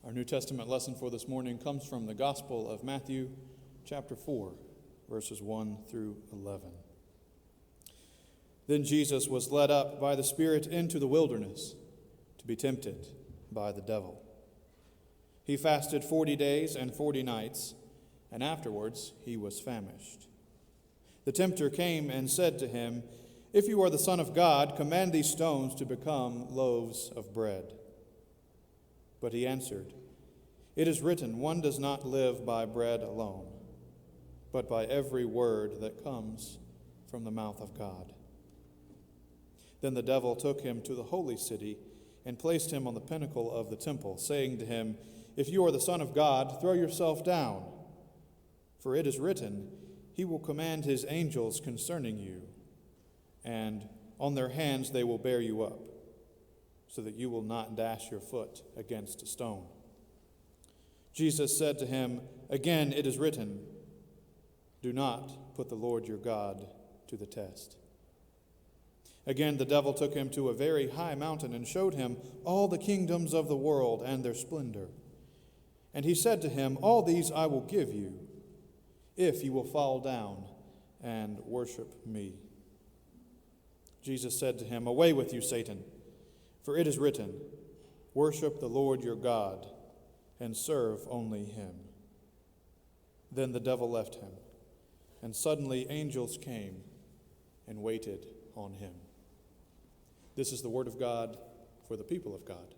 Our New Testament lesson for this morning comes from the Gospel of Matthew, chapter 4, verses 1 through 11. Then Jesus was led up by the Spirit into the wilderness to be tempted by the devil. He fasted 40 days and 40 nights, and afterwards he was famished. The tempter came and said to him, "If you are the Son of God, command these stones to become loaves of bread." But he answered, "It is written, one does not live by bread alone, but by every word that comes from the mouth of God." Then the devil took him to the holy city and placed him on the pinnacle of the temple, saying to him, "If you are the Son of God, throw yourself down. For it is written, he will command his angels concerning you, and on their hands they will bear you up, so that you will not dash your foot against a stone." Jesus said to him, "Again it is written, do not put the Lord your God to the test." Again the devil took him to a very high mountain and showed him all the kingdoms of the world and their splendor. And he said to him, "All these I will give you, if you will fall down and worship me." Jesus said to him, "Away with you, Satan, for it is written, worship the Lord your God and serve only him." Then the devil left him, and suddenly angels came and waited on him. This is the word of God for the people of God.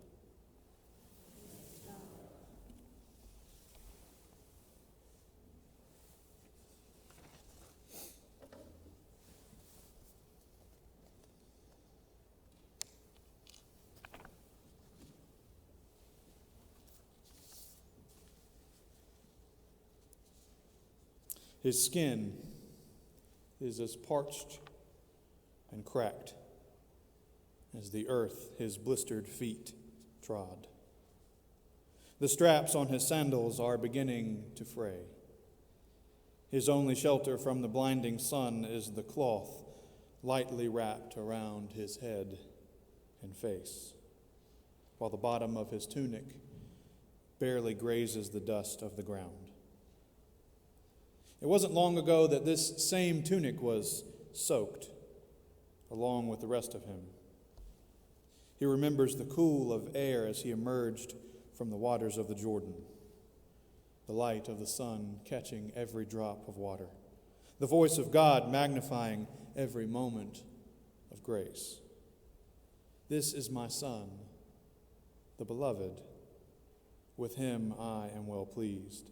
His skin is as parched and cracked as the earth his blistered feet trod. The straps on his sandals are beginning to fray. His only shelter from the blinding sun is the cloth lightly wrapped around his head and face, while the bottom of his tunic barely grazes the dust of the ground. It wasn't long ago that this same tunic was soaked along with the rest of him. He remembers the cool of air as he emerged from the waters of the Jordan, the light of the sun catching every drop of water, the voice of God magnifying every moment of grace. "This is my Son, the beloved. With him I am well pleased."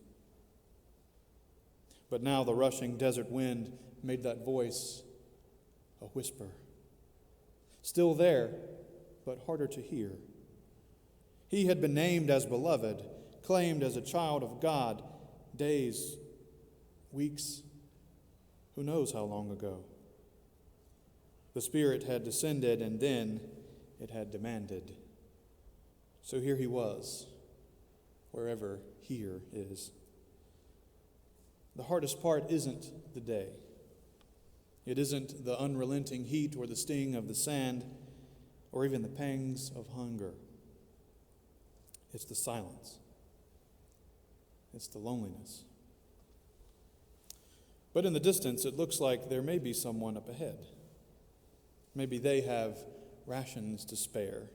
But now the rushing desert wind made that voice a whisper. Still there, but harder to hear. He had been named as beloved, claimed as a child of God, days, weeks, who knows how long ago. The Spirit had descended, and then it had demanded. So here he was, wherever here is. The hardest part isn't the day. It isn't the unrelenting heat or the sting of the sand or even the pangs of hunger. It's the silence. It's the loneliness. But in the distance, it looks like there may be someone up ahead. Maybe they have rations to spare,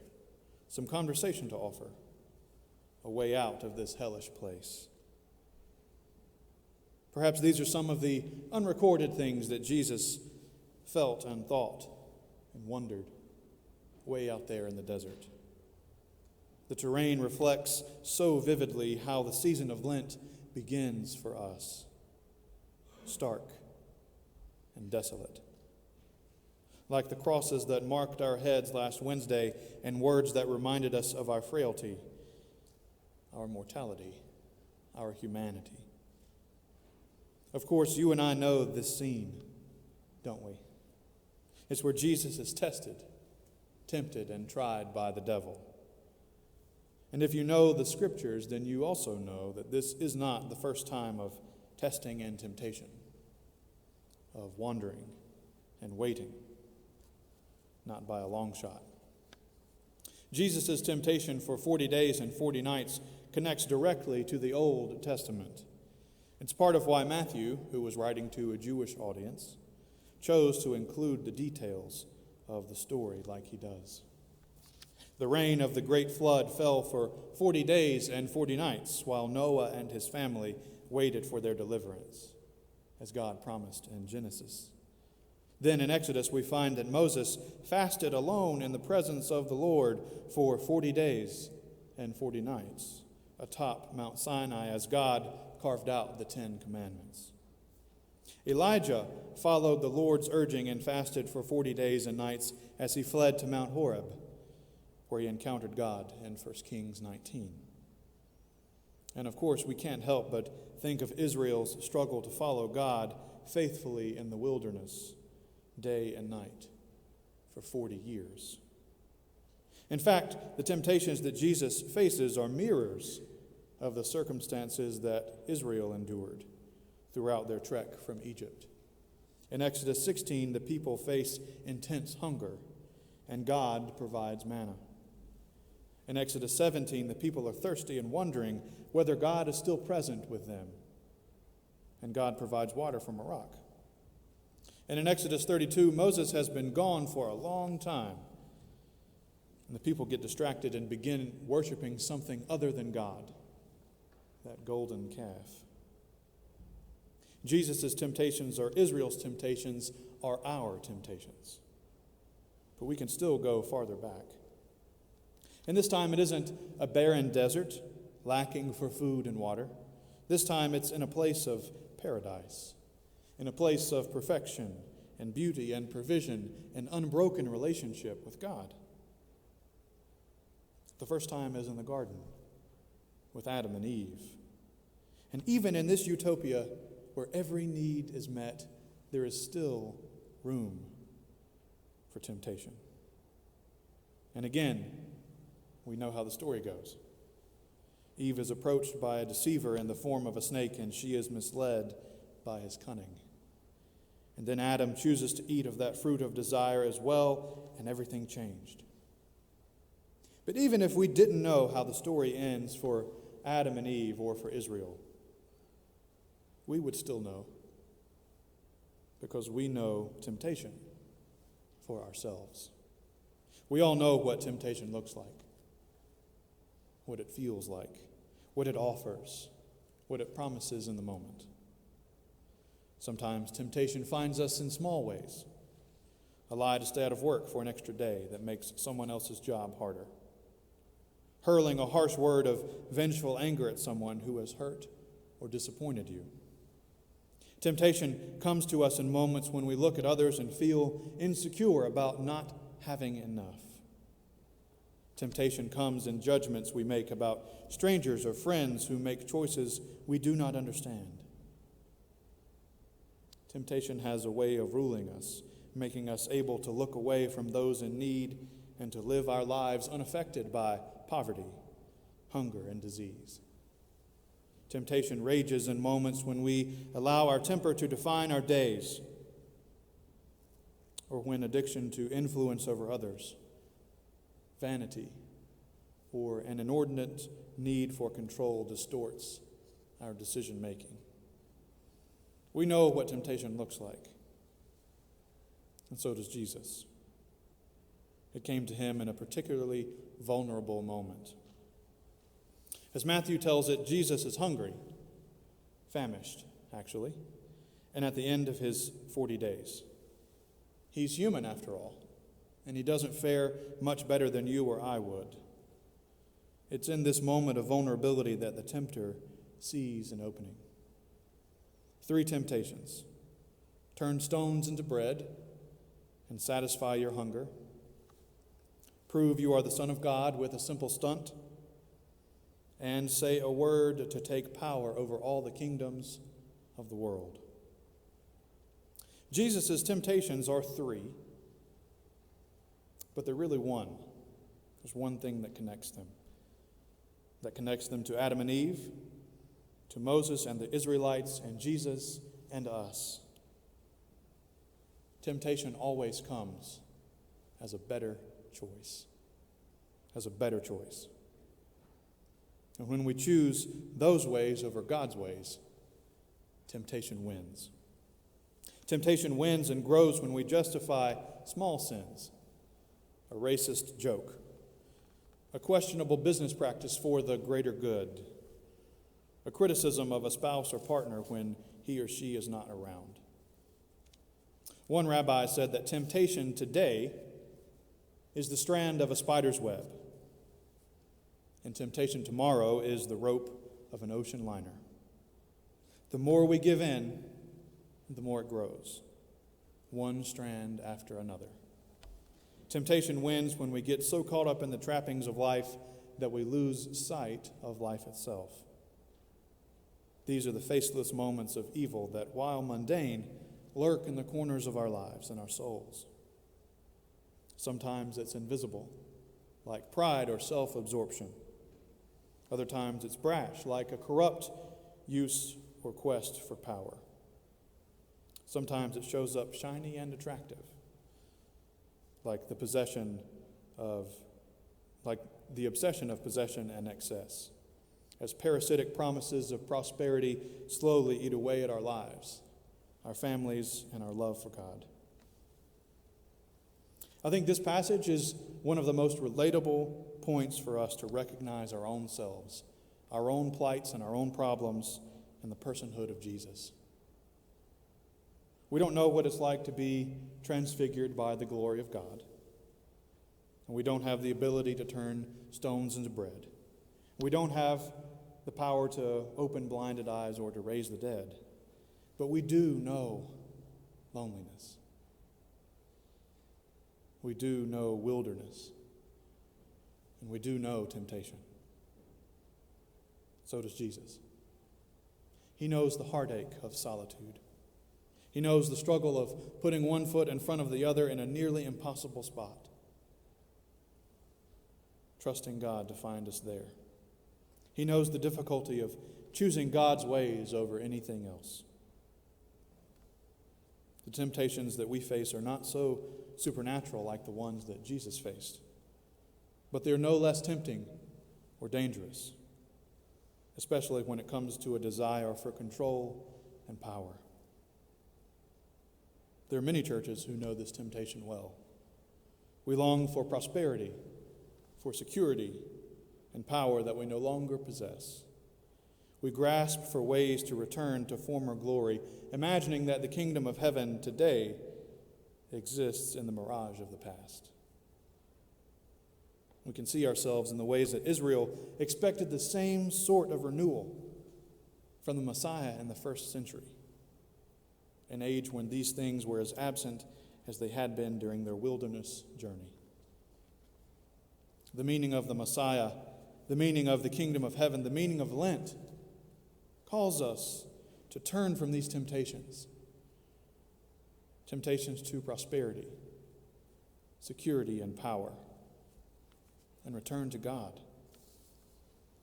some conversation to offer, a way out of this hellish place. Perhaps these are some of the unrecorded things that Jesus felt and thought and wondered way out there in the desert. The terrain reflects so vividly how the season of Lent begins for us, stark and desolate. Like the crosses that marked our heads last Wednesday and words that reminded us of our frailty, our mortality, our humanity. Of course, you and I know this scene, don't we? It's where Jesus is tested, tempted, and tried by the devil. And if you know the Scriptures, then you also know that this is not the first time of testing and temptation, of wandering and waiting, not by a long shot. Jesus' temptation for 40 days and 40 nights connects directly to the Old Testament. It's part of why Matthew, who was writing to a Jewish audience, chose to include the details of the story like he does. The rain of the great flood fell for 40 days and 40 nights while Noah and his family waited for their deliverance, as God promised in Genesis. Then in Exodus we find that Moses fasted alone in the presence of the Lord for 40 days and 40 nights atop Mount Sinai as God carved out the 10 Commandments. Elijah followed the Lord's urging and fasted for 40 days and nights as he fled to Mount Horeb, where he encountered God in 1 Kings 19. And of course, we can't help but think of Israel's struggle to follow God faithfully in the wilderness, day and night, for 40 years. In fact, the temptations that Jesus faces are mirrors of the circumstances that Israel endured throughout their trek from Egypt. In Exodus 16, the people face intense hunger, and God provides manna. In Exodus 17, the people are thirsty and wondering whether God is still present with them, and God provides water from a rock. And in Exodus 32, Moses has been gone for a long time, and the people get distracted and begin worshiping something other than God, that golden calf. Jesus' temptations, or Israel's temptations, are our temptations. But we can still go farther back. And this time it isn't a barren desert lacking for food and water. This time it's in a place of paradise, in a place of perfection and beauty and provision and unbroken relationship with God. The first time is in the garden with Adam and Eve. And even in this utopia where every need is met, there is still room for temptation. And again, we know how the story goes. Eve is approached by a deceiver in the form of a snake, and she is misled by his cunning. And then Adam chooses to eat of that fruit of desire as well, and everything changed. But even if we didn't know how the story ends for Adam and Eve or for Israel, we would still know, because we know temptation for ourselves. We all know what temptation looks like, what it feels like, what it offers, what it promises in the moment. Sometimes temptation finds us in small ways. A lie to stay out of work for an extra day that makes someone else's job harder. Hurling a harsh word of vengeful anger at someone who has hurt or disappointed you. Temptation comes to us in moments when we look at others and feel insecure about not having enough. Temptation comes in judgments we make about strangers or friends who make choices we do not understand. Temptation has a way of ruling us, making us able to look away from those in need and to live our lives unaffected by poverty, hunger, and disease. Temptation rages in moments when we allow our temper to define our days, or when addiction to influence over others, vanity, or an inordinate need for control distorts our decision making. We know what temptation looks like, and so does Jesus. It came to him in a particularly vulnerable moment. As Matthew tells it, Jesus is hungry, famished, actually, and at the end of his 40 days. He's human, after all, and he doesn't fare much better than you or I would. It's in this moment of vulnerability that the tempter sees an opening. 3 temptations: turn stones into bread and satisfy your hunger, prove you are the Son of God with a simple stunt, and say a word to take power over all the kingdoms of the world. Jesus' temptations are 3, but they're really one. There's one thing that connects them to Adam and Eve, to Moses and the Israelites, and Jesus and us. Temptation always comes as a better choice. And when we choose those ways over God's ways, temptation wins. Temptation wins and grows when we justify small sins, a racist joke, a questionable business practice for the greater good, a criticism of a spouse or partner when he or she is not around. One rabbi said that temptation today is the strand of a spider's web, and temptation tomorrow is the rope of an ocean liner. The more we give in, the more it grows, one strand after another. Temptation wins when we get so caught up in the trappings of life that we lose sight of life itself. These are the faceless moments of evil that, while mundane, lurk in the corners of our lives and our souls. Sometimes it's invisible, like pride or self-absorption. Other times it's brash, like a corrupt use or quest for power. Sometimes it shows up shiny and attractive, like the obsession of possession and excess, as parasitic promises of prosperity slowly eat away at our lives, our families, and our love for God. I think this passage is one of the most relatable points for us to recognize our own selves, our own plights and our own problems, and the personhood of Jesus. We don't know what it's like to be transfigured by the glory of God. And we don't have the ability to turn stones into bread. We don't have the power to open blinded eyes or to raise the dead. But we do know loneliness. We do know wilderness. And we do know temptation. So does Jesus. He knows the heartache of solitude. He knows the struggle of putting one foot in front of the other in a nearly impossible spot, trusting God to find us there. He knows the difficulty of choosing God's ways over anything else. The temptations that we face are not so supernatural like the ones that Jesus faced, but they're no less tempting or dangerous, especially when it comes to a desire for control and power. There are many churches who know this temptation well. We long for prosperity, for security, and power that we no longer possess. We grasp for ways to return to former glory, imagining that the kingdom of heaven today exists in the mirage of the past. We can see ourselves in the ways that Israel expected the same sort of renewal from the Messiah in the first century, an age when these things were as absent as they had been during their wilderness journey. The meaning of the Messiah, the meaning of the kingdom of heaven, the meaning of Lent calls us to turn from these temptations to prosperity, security, and power, and return to God.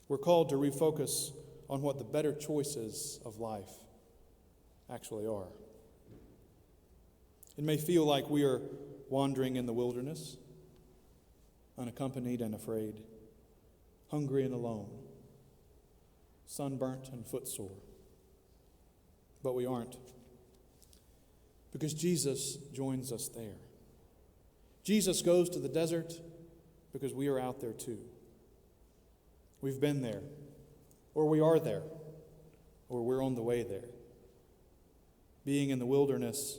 We're called to refocus on what the better choices of life actually are. It may feel like we are wandering in the wilderness, unaccompanied and afraid, hungry and alone, sunburnt and footsore. But we aren't, because Jesus joins us there. Jesus goes to the desert because we are out there too. We've been there, or we are there, or we're on the way there. Being in the wilderness,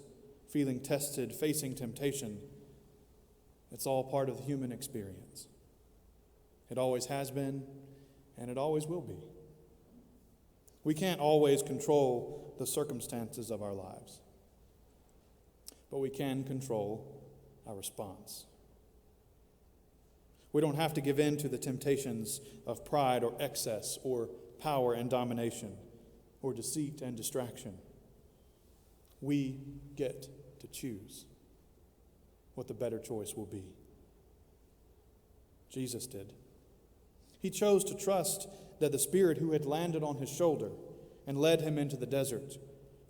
feeling tested, facing temptation, it's all part of the human experience. It always has been, and it always will be. We can't always control the circumstances of our lives, but we can control our response. We don't have to give in to the temptations of pride or excess or power and domination or deceit and distraction. We get to choose what the better choice will be. Jesus did. He chose to trust that the Spirit who had landed on his shoulder and led him into the desert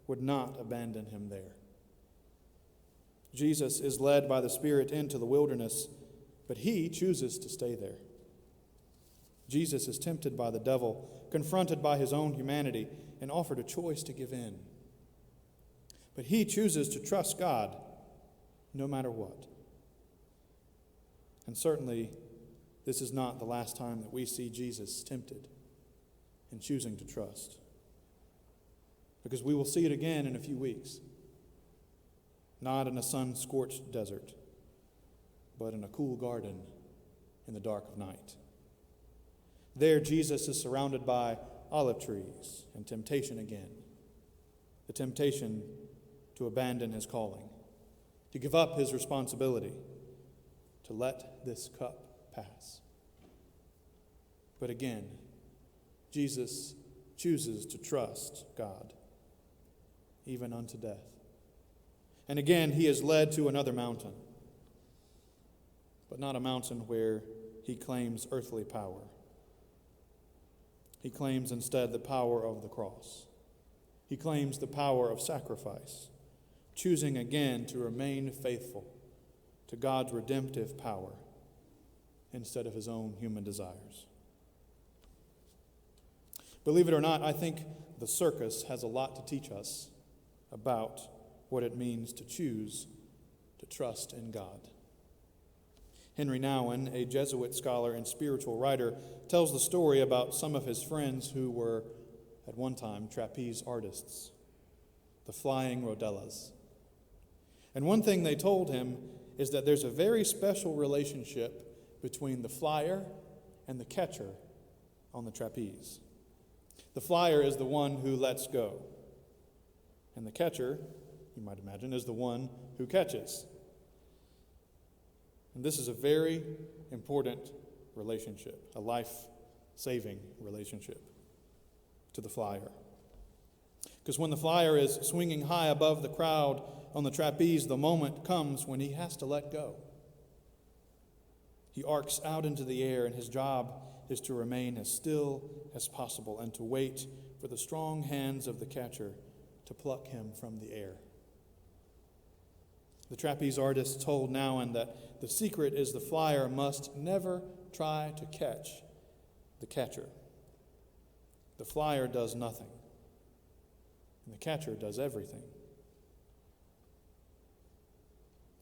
would not abandon him there. Jesus is led by the Spirit into the wilderness, but he chooses to stay there. Jesus is tempted by the devil, confronted by his own humanity, and offered a choice to give in. But he chooses to trust God no matter what. And certainly, this is not the last time that we see Jesus tempted and choosing to trust. Because we will see it again in a few weeks. Not in a sun-scorched desert, but in a cool garden in the dark of night. There, Jesus is surrounded by olive trees and temptation again. The temptation to abandon his calling, to give up his responsibility, to let this cup pass. But again, Jesus chooses to trust God, even unto death. And again, he is led to another mountain, but not a mountain where he claims earthly power. He claims instead the power of the cross. He claims the power of sacrifice, choosing again to remain faithful to God's redemptive power instead of his own human desires. Believe it or not, I think the circus has a lot to teach us about what it means to choose to trust in God. Henry Nouwen, a Jesuit scholar and spiritual writer, tells the story about some of his friends who were, at one time, trapeze artists, the flying rodellas. And one thing they told him is that there's a very special relationship between the flyer and the catcher on the trapeze. The flyer is the one who lets go, and the catcher, you might imagine, is the one who catches. And this is a very important relationship, a life-saving relationship to the flyer. Because when the flyer is swinging high above the crowd on the trapeze, the moment comes when he has to let go. He arcs out into the air, and his job is to remain as still as possible and to wait for the strong hands of the catcher to pluck him from the air. The trapeze artist told Nouwen that the secret is the flyer must never try to catch the catcher. The flyer does nothing, and the catcher does everything.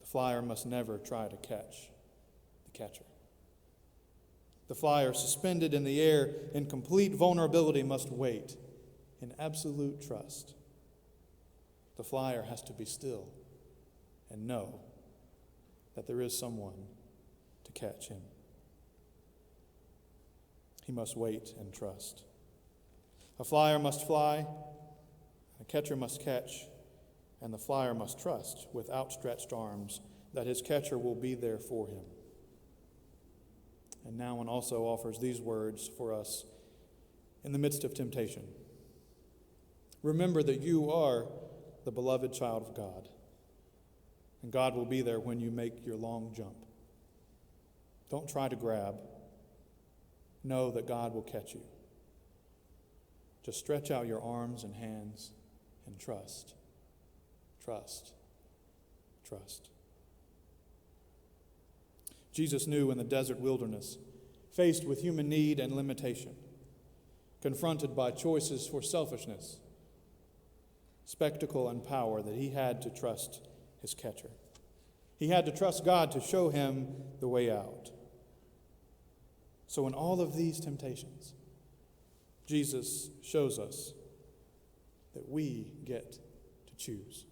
The flyer must never try to catch the catcher. The flyer, suspended in the air in complete vulnerability, must wait in absolute trust. The flyer has to be still and know that there is someone to catch him. He must wait and trust. A flyer must fly, a catcher must catch, and the flyer must trust with outstretched arms that his catcher will be there for him. And Nouwen also offers these words for us in the midst of temptation. Remember that you are the beloved child of God, and God will be there when you make your long jump. Don't try to grab. Know that God will catch you. Just stretch out your arms and hands and trust. Trust. Trust. Jesus knew in the desert wilderness, faced with human need and limitation, confronted by choices for selfishness, spectacle, and power, that he had to trust his catcher. He had to trust God to show him the way out. So in all of these temptations, Jesus shows us that we get to choose.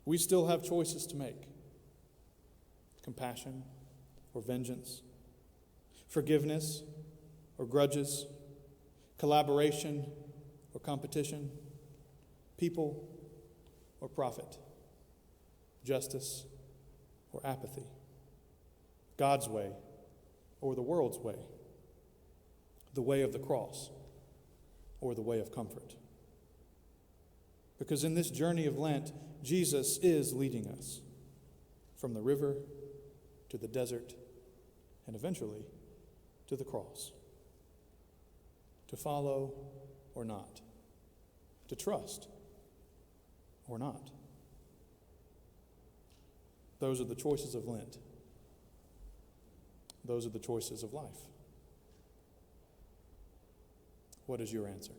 We still have choices to make. Compassion or vengeance, forgiveness or grudges, collaboration or competition, people or profit, justice or apathy, God's way or the world's way, the way of the cross or the way of comfort. Because in this journey of Lent, Jesus is leading us from the river to the desert and eventually to the cross. To follow or not, to trust or not. Those are the choices of Lent. Those are the choices of life. What is your answer?